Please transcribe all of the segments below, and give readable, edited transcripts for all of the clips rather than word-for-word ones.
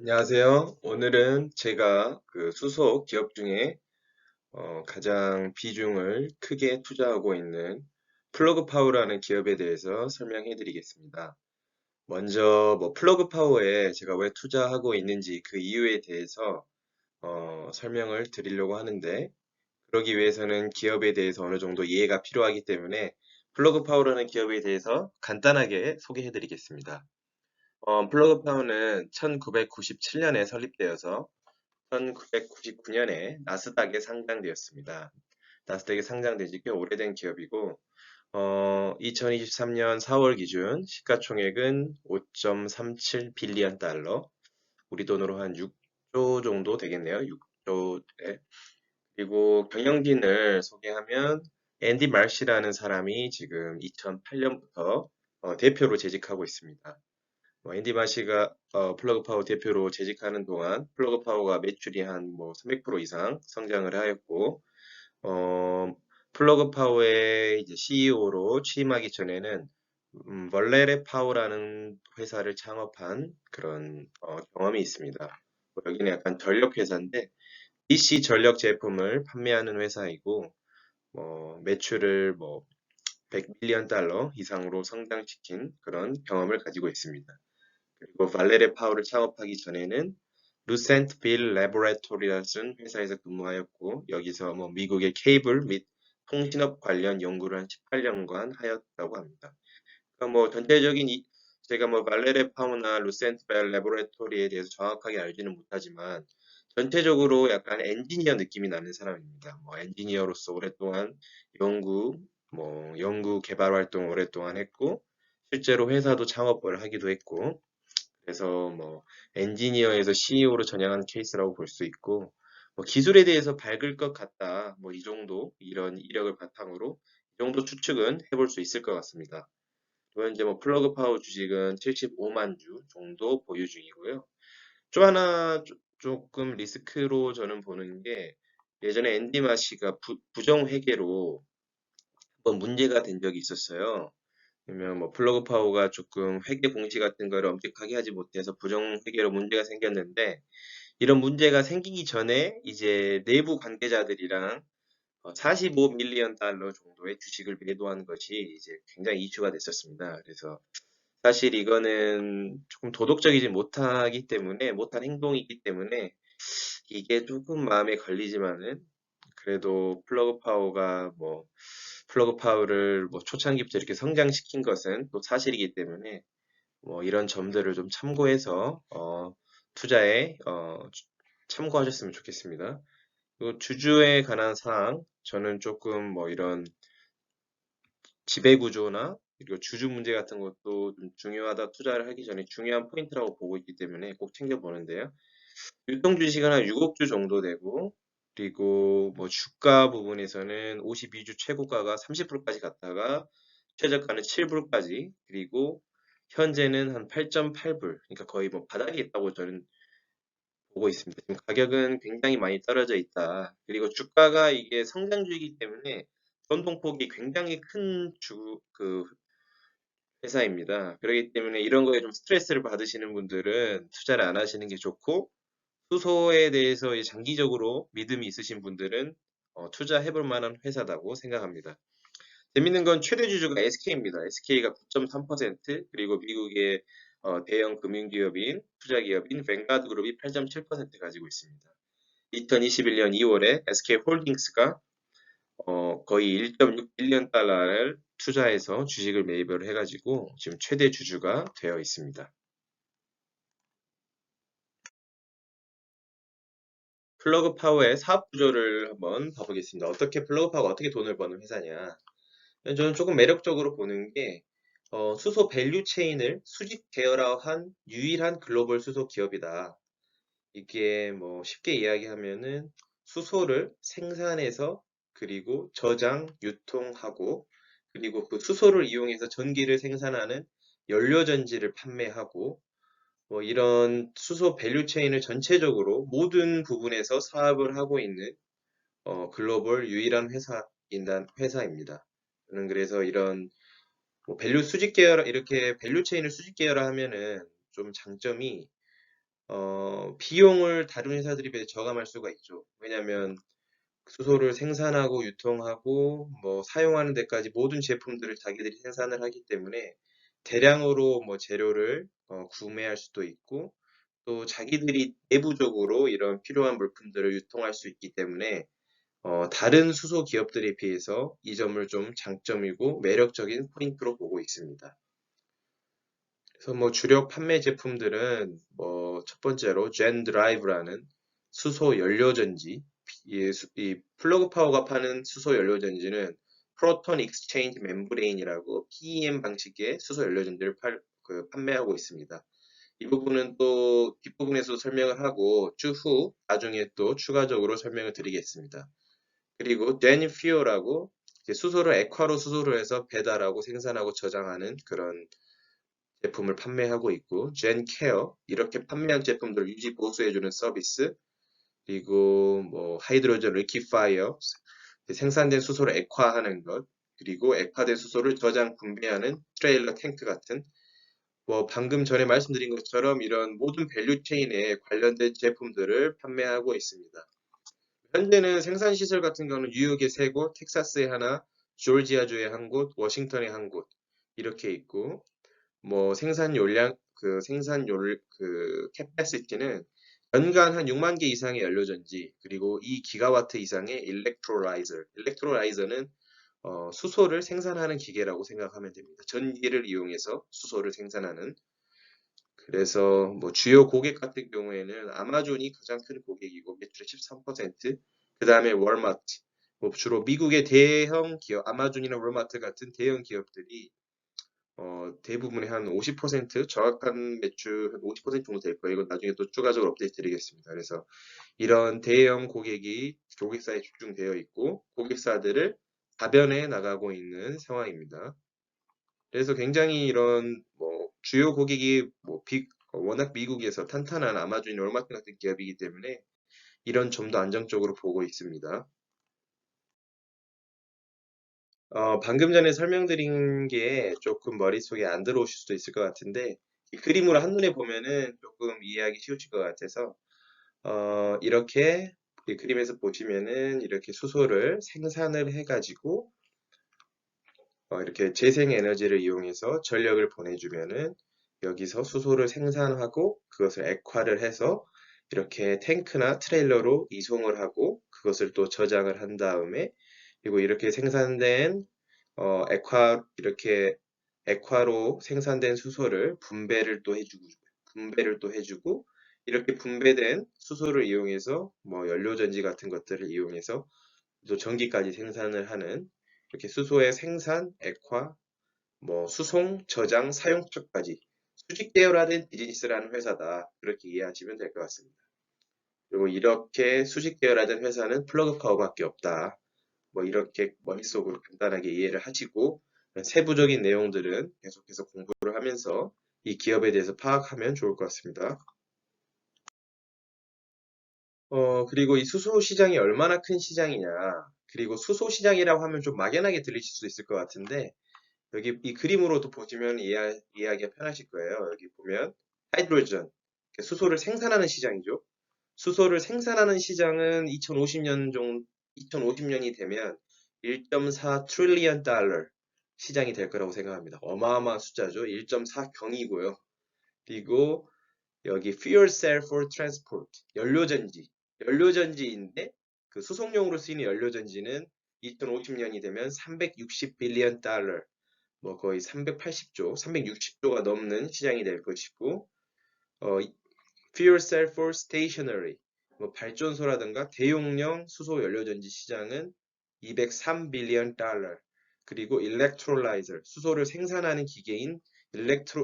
안녕하세요. 오늘은 제가 수소 기업 중에 가장 비중을 크게 투자하고 있는 플러그파워라는 기업에 대해서 설명해 드리겠습니다. 먼저 플러그파워에 제가 왜 투자하고 있는지 그 이유에 대해서 설명을 드리려고 하는데, 그러기 위해서는 기업에 대해서 어느 정도 이해가 필요하기 때문에 플러그파워라는 기업에 대해서 간단하게 소개해 드리겠습니다. 플러그파워는 1997년에 설립되어서 1999년에 나스닥에 상장되었습니다. 나스닥에 상장된 지 꽤 오래된 기업이고, 2023년 4월 기준 시가총액은 5.37 빌리언 달러, 우리 돈으로 한 6조 정도 되겠네요. 6조. 그리고 경영진을 소개하면 앤디 말시라는 사람이 지금 2008년부터 대표로 재직하고 있습니다. 앤디 마시가 플러그파워 대표로 재직하는 동안 플러그파워가 매출이 한 300% 이상 성장을 하였고, 어, 플러그파워의 이제 CEO로 취임하기 전에는 벌레레 파워라는 회사를 창업한 그런 경험이 있습니다. 여기는 약간 전력 회사인데 DC 전력 제품을 판매하는 회사이고, 매출을 100밀리언 달러 이상으로 성장시킨 그런 경험을 가지고 있습니다. 그리고 발레레 파워를 창업하기 전에는 루센트 빌 레보레토리라는 회사에서 근무하였고, 여기서 미국의 케이블 및 통신업 관련 연구를 한 18년간 하였다고 합니다. 그러니까 전체적인 제가 발레레 파워나 루센트 빌 레보레토리에 대해서 정확하게 알지는 못하지만 전체적으로 약간 엔지니어 느낌이 나는 사람입니다. 엔지니어로서 오랫동안 연구, 연구 개발 활동 오랫동안 했고, 실제로 회사도 창업을 하기도 했고, 그래서 엔지니어에서 CEO로 전향한 케이스라고 볼 수 있고, 기술에 대해서 밝을 것 같다. 이 정도, 이런 이력을 바탕으로 이 정도 추측은 해볼 수 있을 것 같습니다. 또 현재 플러그 파워 주식은 75만 주 정도 보유 중이고요. 또 하나 조금 리스크로 저는 보는 게, 예전에 앤디 마시가 부정 회계로 한번 문제가 된 적이 있었어요. 그러면 플러그 파워가 조금 회계 공시 같은 거를 엄격하게 하지 못해서 부정 회계로 문제가 생겼는데, 이런 문제가 생기기 전에 이제 내부 관계자들이랑 45밀리언 달러 정도의 주식을 매도한 것이 이제 굉장히 이슈가 됐었습니다. 그래서 사실 이거는 조금 도덕적이지 못하기 때문에, 못한 행동이기 때문에 이게 조금 마음에 걸리지만은, 그래도 플러그 파워를 초창기부터 이렇게 성장시킨 것은 또 사실이기 때문에 이런 점들을 좀 참고해서 투자에 참고하셨으면 좋겠습니다. 그리고 주주에 관한 사항, 저는 조금 이런 지배구조나 그리고 주주 문제 같은 것도 좀 중요하다, 투자를 하기 전에 중요한 포인트라고 보고 있기 때문에 꼭 챙겨보는데요. 유통 주식은 한 6억 주 정도 되고, 그리고 주가 부분에서는 52주 최고가가 30불까지 갔다가 최저가는 7불까지, 그리고 현재는 한 8.8불, 그러니까 거의 바닥이 있다고 저는 보고 있습니다. 지금 가격은 굉장히 많이 떨어져 있다. 그리고 주가가 이게 성장주이기 때문에 변동폭이 굉장히 큰 회사입니다. 그렇기 때문에 이런 거에 좀 스트레스를 받으시는 분들은 투자를 안 하시는 게 좋고, 수소에 대해서 장기적으로 믿음이 있으신 분들은 투자해볼 만한 회사다고 생각합니다. 재밌는 건 최대 주주가 SK입니다. SK가 9.3%, 그리고 미국의 대형 금융기업인 투자기업인 뱅가드 그룹이 8.7% 가지고 있습니다. 2021년 2월에 SK홀딩스가 거의 1.6빌리언 달러를 투자해서 주식을 매입을 해가지고 지금 최대 주주가 되어 있습니다. 플러그 파워의 사업 구조를 한번 봐보겠습니다. 어떻게 플러그 파워가 어떻게 돈을 버는 회사냐? 저는 조금 매력적으로 보는 게 수소 밸류 체인을 수직 계열화한 유일한 글로벌 수소 기업이다. 이게 쉽게 이야기하면은 수소를 생산해서, 그리고 저장, 유통하고, 그리고 그 수소를 이용해서 전기를 생산하는 연료전지를 판매하고, 이런 수소 밸류 체인을 전체적으로 모든 부분에서 사업을 하고 있는 글로벌 유일한 회사입니다. 저는 그래서 이런 밸류 수직 계열, 이렇게 밸류 체인을 수직 계열화하면은 좀 장점이 비용을 다른 회사들에 비해 저감할 수가 있죠. 왜냐하면 수소를 생산하고 유통하고 뭐 사용하는 데까지 모든 제품들을 자기들이 생산을 하기 때문에 대량으로 뭐 재료를 구매할 수도 있고 또 자기들이 내부적으로 이런 필요한 물품들을 유통할 수 있기 때문에 다른 수소 기업들에 비해서 이 점을 좀 장점이고 매력적인 포인트로 보고 있습니다. 그래서 뭐 주력 판매 제품들은 뭐 첫 번째로 젠 드라이브라는 수소 연료전지, 이 플러그 파워가 파는 수소 연료전지는 프로톤 익스체인지 멤브레인이라고 PEM 방식의 수소 연료전지를 판매하고 있습니다. 이 부분은 또 뒷부분에서 설명을 하고 추후 나중에 또 추가적으로 설명을 드리겠습니다. 그리고 제니퓨어라고 수소를 액화로 수소를 해서 배달하고 생산하고 저장하는 그런 제품을 판매하고 있고 젠케어 이렇게 판매한 제품들을 유지 보수해주는 서비스 그리고 뭐 하이드로젠 리퀴파이어 생산된 수소를 액화하는 것 그리고 액화된 수소를 저장 분배하는 트레일러 탱크 같은 뭐 방금 전에 말씀드린 것처럼 이런 모든 밸류 체인에 관련된 제품들을 판매하고 있습니다. 현재는 생산 시설 같은 경우는 뉴욕에 세 곳, 텍사스에 하나, 조지아주에 한 곳, 워싱턴에 한 곳 이렇게 있고 뭐 생산 용량 그 캐패시티는 연간 한 6만 개 이상의 연료전지 그리고 2기가와트 이상의 일렉트로라이저는 수소를 생산하는 기계라고 생각하면 됩니다. 전기를 이용해서 수소를 생산하는 그래서 뭐 주요 고객 같은 경우에는 아마존이 가장 큰 고객이고 매출의 13%, 그 다음에 월마트, 뭐 주로 미국의 대형 기업, 아마존이나 월마트 같은 대형 기업들이 대부분의 한 50% 정확한 매출 한 50% 정도 될 거예요. 이건 나중에 또 추가적으로 업데이트 드리겠습니다. 그래서 이런 대형 고객사에 집중되어 있고 고객사들을 다변해 나가고 있는 상황입니다. 그래서 굉장히 이런 뭐 주요 고객이 뭐 워낙 미국에서 탄탄한 아마존이나 월마트 같은 기업이기 때문에 이런 점도 안정적으로 보고 있습니다. 방금 전에 설명드린 게 조금 머릿속에 안 들어오실 수도 있을 것 같은데 이 그림으로 한눈에 보면은 조금 이해하기 쉬우실 것 같아서 이렇게 이 그림에서 보시면은 이렇게 수소를 생산을 해가지고 이렇게 재생에너지를 이용해서 전력을 보내주면은 여기서 수소를 생산하고 그것을 액화를 해서 이렇게 탱크나 트레일러로 이송을 하고 그것을 또 저장을 한 다음에 그리고 이렇게 생산된 이렇게 액화로 생산된 수소를 분배를 또 해주고 이렇게 분배된 수소를 이용해서 뭐 연료전지 같은 것들을 이용해서 또 전기까지 생산을 하는 이렇게 수소의 생산, 액화, 뭐 수송, 저장, 사용 쪽까지 수직 계열화된 비즈니스라는 회사다. 그렇게 이해하시면 될 것 같습니다. 그리고 이렇게 수직 계열화된 회사는 플러그 파워밖에 없다. 뭐 이렇게 머릿속으로 간단하게 이해를 하시고 세부적인 내용들은 계속해서 공부를 하면서 이 기업에 대해서 파악하면 좋을 것 같습니다. 그리고 이 수소 시장이 얼마나 큰 시장이냐. 그리고 수소 시장이라고 하면 좀 막연하게 들리실 수 있을 것 같은데 여기 이 그림으로도 보시면 이해하기가 편하실 거예요. 여기 보면 하이드로전, 수소를 생산하는 시장이죠. 수소를 생산하는 시장은 2050년이 되면 1.4 트릴리언 달러 시장이 될 거라고 생각합니다. 어마어마한 숫자죠. 1.4 경이고요. 그리고 여기 fuel cell for transport, 연료전지인데 그 수송용으로 쓰이는 연료전지는 2050년이 되면 360 빌리언 달러, 뭐 거의 380조, 360조가 넘는 시장이 될 것이고, 어, fuel cell for stationary, 뭐 발전소라든가 대용량 수소 연료전지 시장은 203 빌리언 달러, 그리고 electrolyzer, 수소를 생산하는 기계인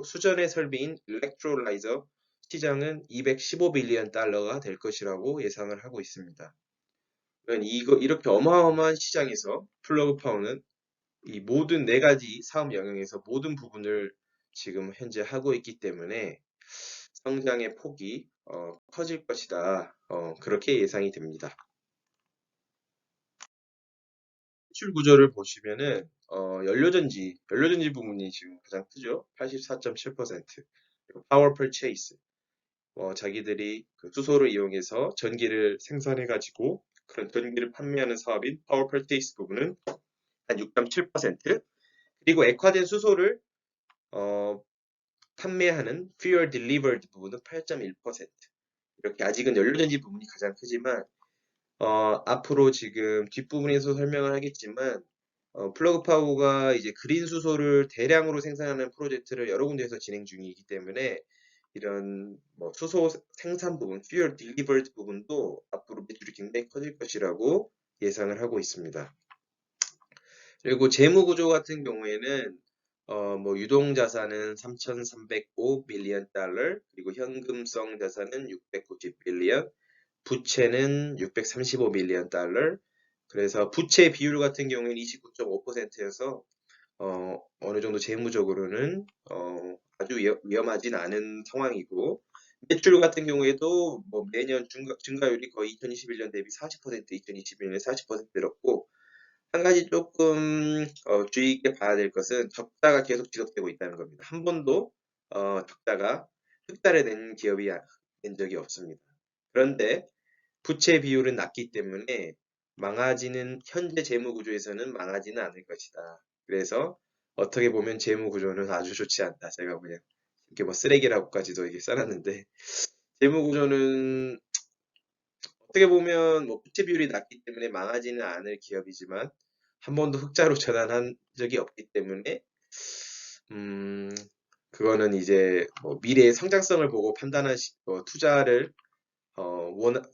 수전의 설비인 electrolyzer 시장은 215 빌리언 달러가 될 것이라고 예상을 하고 있습니다. 이렇게 어마어마한 시장에서 플러그 파워는 이 모든 네 가지 사업 영역에서 모든 부분을 지금 현재 하고 있기 때문에 성장의 폭이 커질 것이다. 그렇게 예상이 됩니다. 매출 구조를 보시면은 연료전지 부분이 지금 가장 크죠. 84.7%. 그리고 파워 퍼체이스 자기들이 그 수소를 이용해서 전기를 생산해가지고 그런 전기를 판매하는 사업인 파워 퍼체이스 부분은 한 6.7%, 그리고 액화된 수소를 어, 판매하는 fuel delivered 부분은 8.1%. 이렇게 아직은 연료전지 부분이 가장 크지만 앞으로 지금 뒷부분에서 설명을 하겠지만 플러그 파워가 이제 그린 수소를 대량으로 생산하는 프로젝트를 여러 군데에서 진행 중이기 때문에 이런 뭐 수소 생산 부분, fuel delivered 부분도 앞으로 매출이 굉장히 커질 것이라고 예상을 하고 있습니다. 그리고 재무 구조 같은 경우에는 뭐 유동 자산은 3,305 빌리언 달러, 그리고 현금성 자산은 690 빌리언, 부채는 635 밀리언 달러. 그래서 부채 비율 같은 경우에는 29.5%여서 어느 정도 재무적으로는 아주 위험하진 않은 상황이고, 매출 같은 경우에도 뭐 매년 증가율이 거의 2021년 대비 40%, 2021년에 40% 늘었고, 한 가지 조금 주의 있게 봐야 될 것은 적자가 계속 지속되고 있다는 겁니다. 한 번도 적자가 흑자를 낸 기업이 된 적이 없습니다. 그런데 부채 비율은 낮기 때문에 망하지는, 현재 재무 구조에서는 망하지는 않을 것이다. 그래서 어떻게 보면 재무 구조는 아주 좋지 않다. 제가 그냥 이렇게 뭐 쓰레기라고까지도 이게 써놨는데, 재무 구조는 어떻게 보면 뭐 부채 비율이 낮기 때문에 망하지는 않을 기업이지만 한 번도 흑자로 전환한 적이 없기 때문에 음, 그거는 이제 뭐 미래의 성장성을 보고 판단한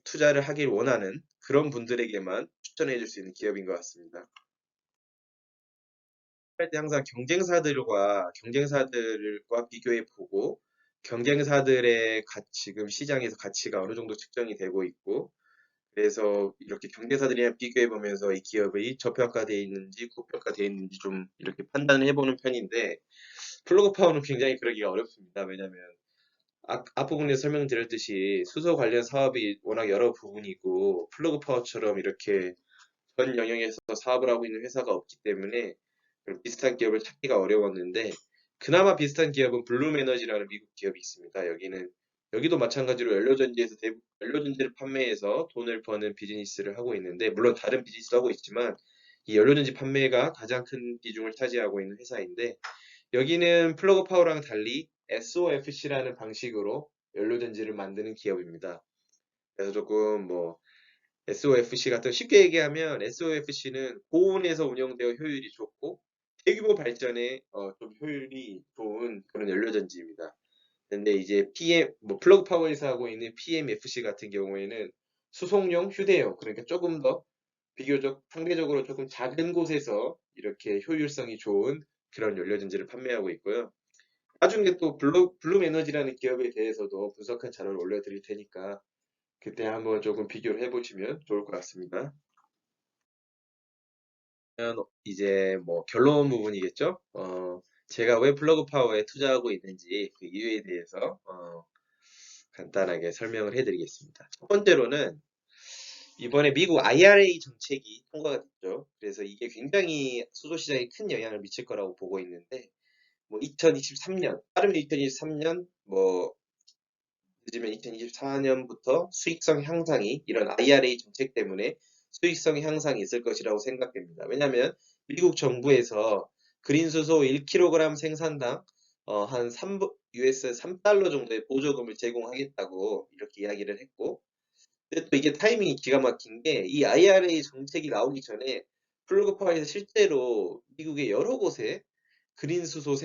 투자를 하길 원하는 그런 분들에게만 추천해 줄 수 있는 기업인 것 같습니다. 할 때 항상 경쟁사들과 비교해 보고, 경쟁사들의 지금 시장에서 가치가 어느 정도 측정이 되고 있고, 그래서 이렇게 경쟁사들이랑 비교해 보면서 이 기업이 저평가되어 있는지 고평가되어 있는지 좀 이렇게 판단을 해보는 편인데, 플러그 파워는 굉장히 그러기가 어렵습니다. 왜냐하면 앞부분에 설명드렸듯이 수소 관련 사업이 워낙 여러 부분이고, 플러그 파워처럼 이렇게 전 영역에서 사업을 하고 있는 회사가 없기 때문에 그런 비슷한 기업을 찾기가 어려웠는데, 그나마 비슷한 기업은 블룸 에너지라는 미국 기업이 있습니다. 여기도 마찬가지로 연료전지를 판매해서 돈을 버는 비즈니스를 하고 있는데, 물론 다른 비즈니스도 하고 있지만 이 연료전지 판매가 가장 큰 비중을 차지하고 있는 회사인데, 여기는 플러그 파워랑 달리 SOFC라는 방식으로 연료전지를 만드는 기업입니다. 그래서 조금 뭐 SOFC 같은, 쉽게 얘기하면 SOFC는 고온에서 운영되어 효율이 좋고 대규모 발전에 좀 효율이 좋은 그런 연료전지입니다. 근데 이제 뭐 플러그 파워에서 하고 있는 PMFC 같은 경우에는 수송용, 휴대용, 그러니까 조금 더 비교적 상대적으로 조금 작은 곳에서 이렇게 효율성이 좋은 그런 연료전지를 판매하고 있고요. 나중에 또 블룸 에너지라는 기업에 대해서도 분석한 자료를 올려드릴 테니까 그때 한번 조금 비교를 해보시면 좋을 것 같습니다. 이제 뭐 결론 부분이겠죠? 제가 왜 플러그 파워에 투자하고 있는지 그 이유에 대해서 간단하게 설명을 해드리겠습니다. 첫 번째로는 이번에 미국 IRA 정책이 통과가 됐죠. 그래서 이게 굉장히 수소 시장에 큰 영향을 미칠 거라고 보고 있는데, 뭐 2023년, 빠르면 2023년, 뭐 늦으면 2024년부터 수익성 향상이, 이런 IRA 정책 때문에 수익성 향상이 있을 것이라고 생각됩니다. 왜냐하면 미국 정부에서 그린 수소 1kg 생산당 한 US 3달러 정도의 보조금을 제공하겠다고 이렇게 이야기를 했고, 근데 또 이게 타이밍이 기가 막힌 게, 이 IRA 정책이 나오기 전에 플러그 파워에서 실제로 미국의 여러 곳에 그린 수소를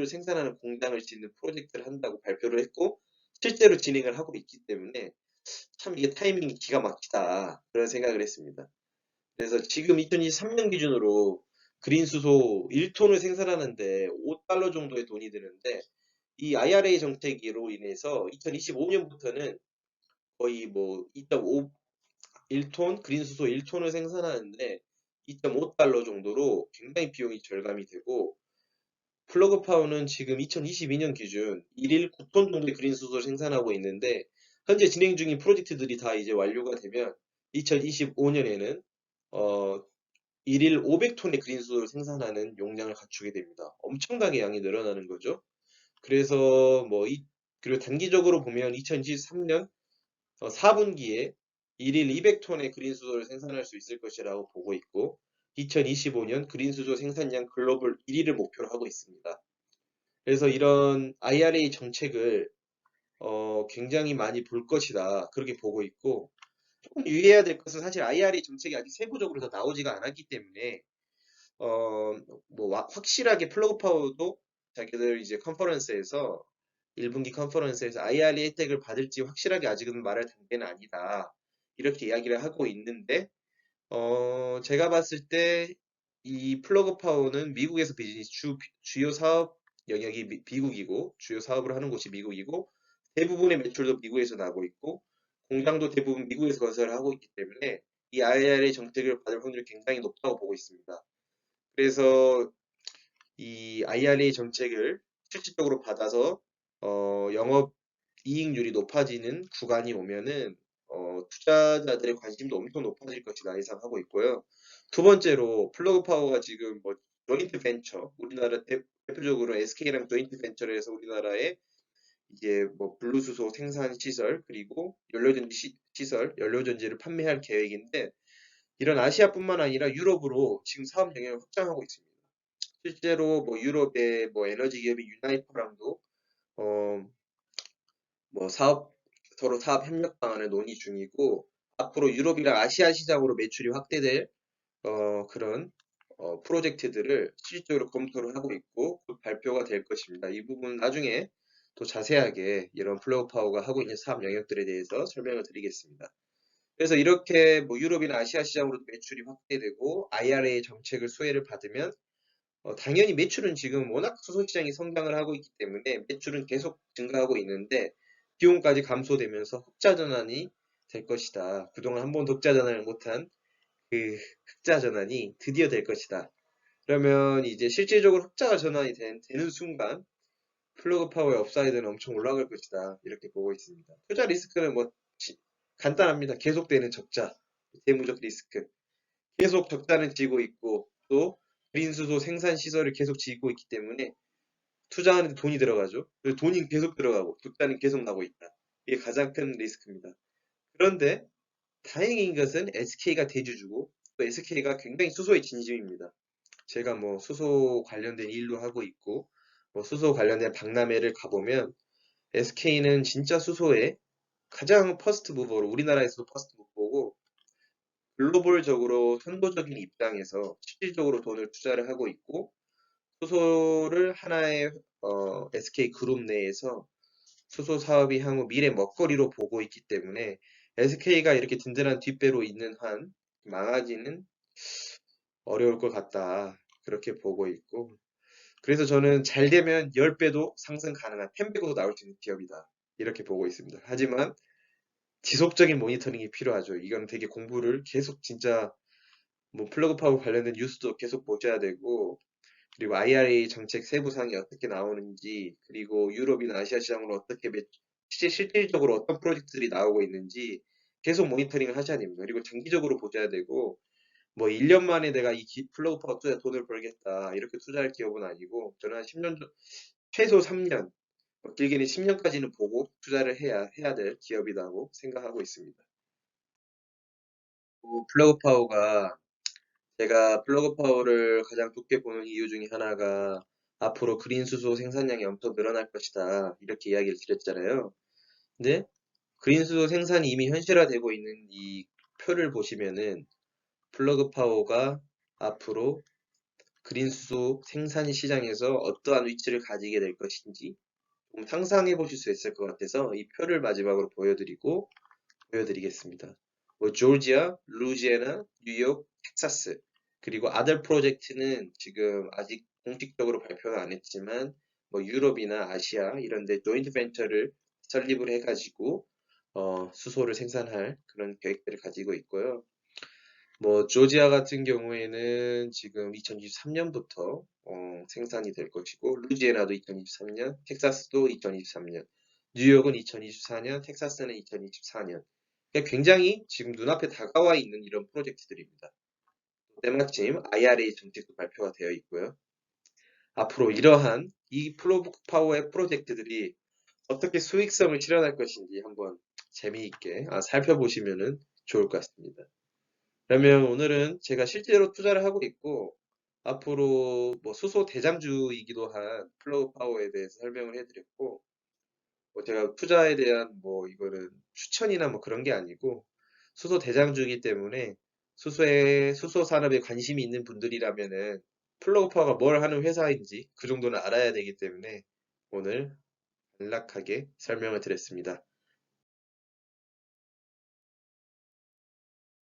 생산하는 공장을 짓는 프로젝트를 한다고 발표를 했고, 실제로 진행을 하고 있기 때문에 참 이게 타이밍이 기가 막히다, 그런 생각을 했습니다. 그래서 지금 2023년 기준으로 그린 수소 1톤을 생산하는데 5달러 정도의 돈이 드는데, 이 IRA 정책으로 인해서 2025년부터는 거의 뭐 1톤, 그린 수소 1톤을 생산하는데 2.5달러 정도로 굉장히 비용이 절감이 되고, 플러그 파워는 지금 2022년 기준 1일 9톤 정도의 그린 수소를 생산하고 있는데, 현재 진행 중인 프로젝트들이 다 이제 완료가 되면 2025년에는 어, 1일 500톤의 그린 수소를 생산하는 용량을 갖추게 됩니다. 엄청나게 양이 늘어나는 거죠. 그래서 뭐 그리고 단기적으로 보면 2023년 4분기에 1일 200톤의 그린 수소를 생산할 수 있을 것이라고 보고 있고 2025년 그린 수소 생산량 글로벌 1위를 목표로 하고 있습니다. 그래서 이런 IRA 정책을 굉장히 많이 볼 것이다. 그렇게 보고 있고 조금 유의해야 될 것은 사실 IRA 정책이 아직 세부적으로 더 나오지가 않았기 때문에 뭐 확실하게 플러그 파워도 자기들 이제 컨퍼런스에서 1분기 컨퍼런스에서 IRA 혜택을 받을지 확실하게 아직은 말할 단계는 아니다. 이렇게 이야기를 하고 있는데 제가 봤을 때 이 플러그 파워는 미국에서 비즈니스 주요 사업 영역이 미국이고 주요 사업을 하는 곳이 미국이고 대부분의 매출도 미국에서 나고 있고 공장도 대부분 미국에서 건설을 하고 있기 때문에 이 IRA 정책을 받을 확률이 굉장히 높다고 보고 있습니다. 그래서 이 IRA 정책을 실질적으로 받아서 영업 이익률이 높아지는 구간이 오면은 투자자들의 관심도 엄청 높아질 것이다 예상하고 있고요. 두 번째로 플러그 파워가 지금 뭐 조인트 벤처 우리나라 대표적으로 SK랑 조인트 벤처를 해서 우리나라에 이제 뭐 블루수소 생산 시설 그리고 연료전지 시설 연료전지를 판매할 계획인데 이런 아시아뿐만 아니라 유럽으로 지금 사업 영역을 확장하고 있습니다. 실제로 뭐 유럽의 뭐 에너지 기업인 유나이퍼랑도 어 뭐 서로 사업 협력 방안을 논의 중이고 앞으로 유럽이랑 아시아 시장으로 매출이 확대될 그런 프로젝트들을 실질적으로 검토를 하고 있고 곧 발표가 될 것입니다. 이 부분 나중에 또 자세하게 이런 플로우 파워가 하고 있는 사업 영역들에 대해서 설명을 드리겠습니다. 그래서 이렇게 뭐 유럽이나 아시아 시장으로 매출이 확대되고 IRA 정책을 수혜를 받으면 당연히 매출은 지금 워낙 수소시장이 성장을 하고 있기 때문에 매출은 계속 증가하고 있는데 비용까지 감소되면서 흑자 전환이 될 것이다. 그동안 한 번도 흑자 전환을 못한 그 흑자 전환이 드디어 될 것이다. 그러면 이제 실질적으로 흑자가 전환이 되는 순간 플러그 파워의 업사이드는 엄청 올라갈 것이다. 이렇게 보고 있습니다. 투자 리스크는 뭐 간단합니다. 계속되는 적자, 재무적 리스크. 계속 적자는 지고 있고 또 그린수소 생산 시설을 계속 지고 있기 때문에 투자하는데 돈이 들어가죠. 그리고 돈이 계속 들어가고 적자는 계속 나고 있다. 이게 가장 큰 리스크입니다. 그런데 다행인 것은 SK가 대주주고 또 SK가 굉장히 수소에 진심입니다. 제가 뭐 수소 관련된 일도 하고 있고 뭐 수소 관련된 박람회를 가보면 SK는 진짜 수소에 가장 퍼스트 무버로 우리나라에서도 퍼스트 무버고 글로벌적으로 선도적인 입장에서 실질적으로 돈을 투자를 하고 있고 수소를 하나의 SK 그룹 내에서 수소 사업이 향후 미래 먹거리로 보고 있기 때문에 SK가 이렇게 든든한 뒷배로 있는 한 망하지는 어려울 것 같다. 그렇게 보고 있고 그래서 저는 잘 되면 10배도 상승 가능한 10배도 나올 수 있는 기업이다. 이렇게 보고 있습니다. 하지만 지속적인 모니터링이 필요하죠. 이건 되게 공부를 계속 진짜 뭐 플러그 파워 관련된 뉴스도 계속 보셔야 되고 그리고 IRA 정책 세부 사항이 어떻게 나오는지 그리고 유럽이나 아시아 시장으로 어떻게 실질적으로 어떤 프로젝트들이 나오고 있는지 계속 모니터링을 하셔야 됩니다. 그리고 장기적으로 보셔야 되고 뭐 1년 만에 내가 이 플러그 파워 투자에 돈을 벌겠다 이렇게 투자할 기업은 아니고 저는 한 10년 최소 3년 길게는 10년까지는 보고 투자를 해야 될 기업이라고 생각하고 있습니다. 플러그 파워가 제가 플러그 파워를 가장 좋게 보는 이유 중에 하나가 앞으로 그린 수소 생산량이 엄청 늘어날 것이다. 이렇게 이야기를 드렸잖아요. 근데 그린 수소 생산이 이미 현실화되고 있는 이 표를 보시면은 플러그 파워가 앞으로 그린 수소 생산 시장에서 어떠한 위치를 가지게 될 것인지 좀 상상해 보실 수 있을 것 같아서 이 표를 마지막으로 보여드리겠습니다. 뭐 조지아, 루지애나, 뉴욕, 텍사스 그리고 아들 프로젝트는 지금 아직 공식적으로 발표는 안 했지만 뭐 유럽이나 아시아 이런 데 조인트 벤처를 설립을 해가지고 수소를 생산할 그런 계획들을 가지고 있고요. 뭐 조지아 같은 경우에는 지금 2023년부터 생산이 될 것이고 루지애나도 2023년, 텍사스도 2023년, 뉴욕은 2024년, 텍사스는 2024년. 그러니까 굉장히 지금 눈앞에 다가와 있는 이런 프로젝트들입니다. 때마침 IRA 정책도 발표가 되어 있고요. 앞으로 이러한 이 플로브 파워의 프로젝트들이 어떻게 수익성을 실현할 것인지 한번 재미있게 살펴보시면은 좋을 것 같습니다. 그러면 오늘은 제가 실제로 투자를 하고 있고 앞으로 뭐 수소 대장주이기도 한 플로우 파워에 대해서 설명을 해드렸고 뭐 제가 투자에 대한 뭐 이거는 추천이나 뭐 그런 게 아니고 수소 대장주이기 때문에 수소 산업에 관심이 있는 분들이라면은 플로우 파워가 뭘 하는 회사인지 그 정도는 알아야 되기 때문에 오늘 간략하게 설명을 드렸습니다.